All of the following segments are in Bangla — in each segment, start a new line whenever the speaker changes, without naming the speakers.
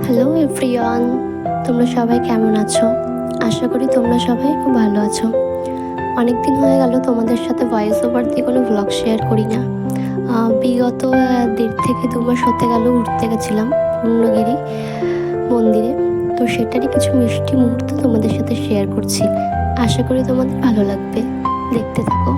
হ্যালো এভরিওয়ান, তোমরা সবাই কেমন আছো? আশা করি তোমরা সবাই খুব ভালো আছো। অনেক দিন হয়ে গেল তোমাদের সাথে ভয়েস ওভার দিয়ে কোনো ভ্লগ শেয়ার করি না। বিগত 1.5 থেকে 2 মাস হতে গেল ঘুরতে গেছিলাম পূর্ণগিরি মন্দিরে। তো সেটারই কিছু মিষ্টি মুহূর্ত তোমাদের সাথে শেয়ার করছি। আশা করি তোমাদের ভালো লাগবে, দেখতে থাকো।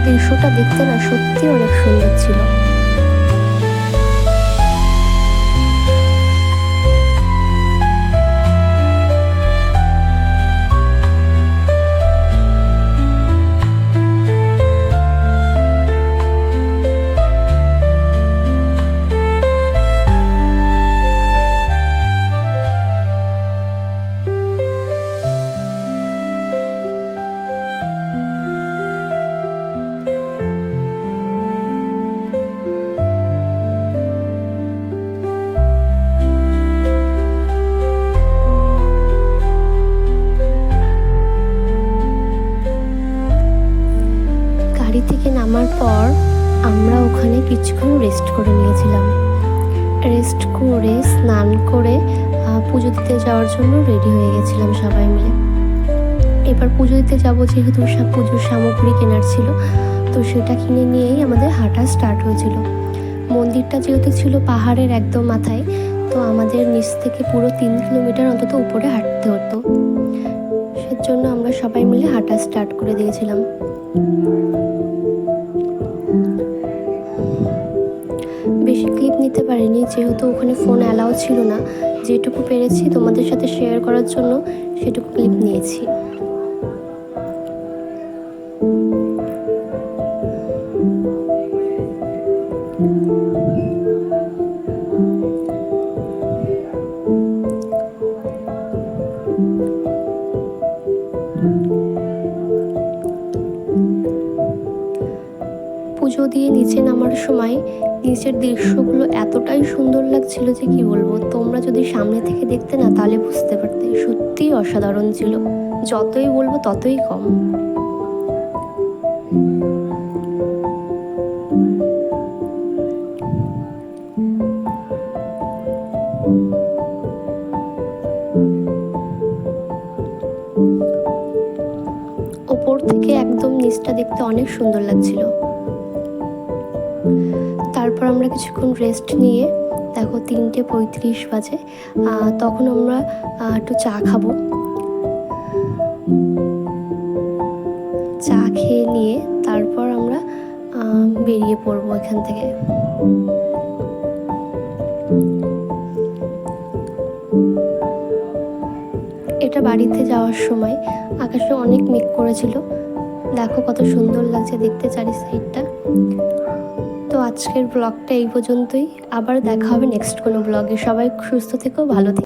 দৃশ্যটা দেখতে না সত্যি অনেক সুন্দর ছিল। গাড়ি থেকে নামার পর আমরা ওখানে কিছুক্ষণ রেস্ট করে নিয়েছিলাম। রেস্ট করে স্নান করে পুজো দিতে যাওয়ার জন্য রেডি হয়ে গেছিলাম সবাই মিলে। এবার পুজো দিতে যাবো, যেহেতু পুজোর সামগ্রী কেনার ছিল, তো সেটা কিনে নিয়েই আমাদের হাঁটা স্টার্ট হয়েছিল। মন্দিরটা যেহেতু ছিল পাহাড়ের একদম মাথায়, তো আমাদের নিচ থেকে পুরো 3 কিলোমিটার অন্তত উপরে হাঁটতে হতো। সেজন্য আমরা সবাই মিলে হাঁটা স্টার্ট করে দিয়েছিলাম। বেশি ক্লিপ নিতে পারিনি, যেহেতু ওখানে ফোন অ্যালাউ ছিল না। যেটুকু পেরেছি তোমাদের সাথে শেয়ার করার জন্য সেটুকু ক্লিপ নিয়েছি। পুজো দিয়ে নিচে নামার সময় নিচের দৃশ্যগুলো এতটাই সুন্দর লাগছিল যে কি বলবো। তোমরা যদি সামনে থেকে দেখতে না, তাহলে বুঝতে পারতে। সত্যিই অসাধারণ ছিল, যতই বলবো ততই কম। ওপর থেকে একদম নিচটা দেখতে অনেক সুন্দর লাগছিল। তারপর আমরা কিছুক্ষণ রেস্ট নিয়ে, দেখো 3:35 বাজে, তখন আমরা একটু চা খাবো। চা খেয়ে নিয়ে তারপর আমরা বেরিয়ে পড়বো এখান থেকে। এটা বাড়িতে যাওয়ার সময় আকাশে অনেক মেঘ করেছিল। দেখো কত সুন্দর লাগছে দেখতে চারি সাইডটা। তো আজকের ব্লগটা এই পর্যন্তই, আবার দেখা হবে নেক্সট কোনো ব্লগে। সবাই সুস্থ থেকো, ভালো থেকো।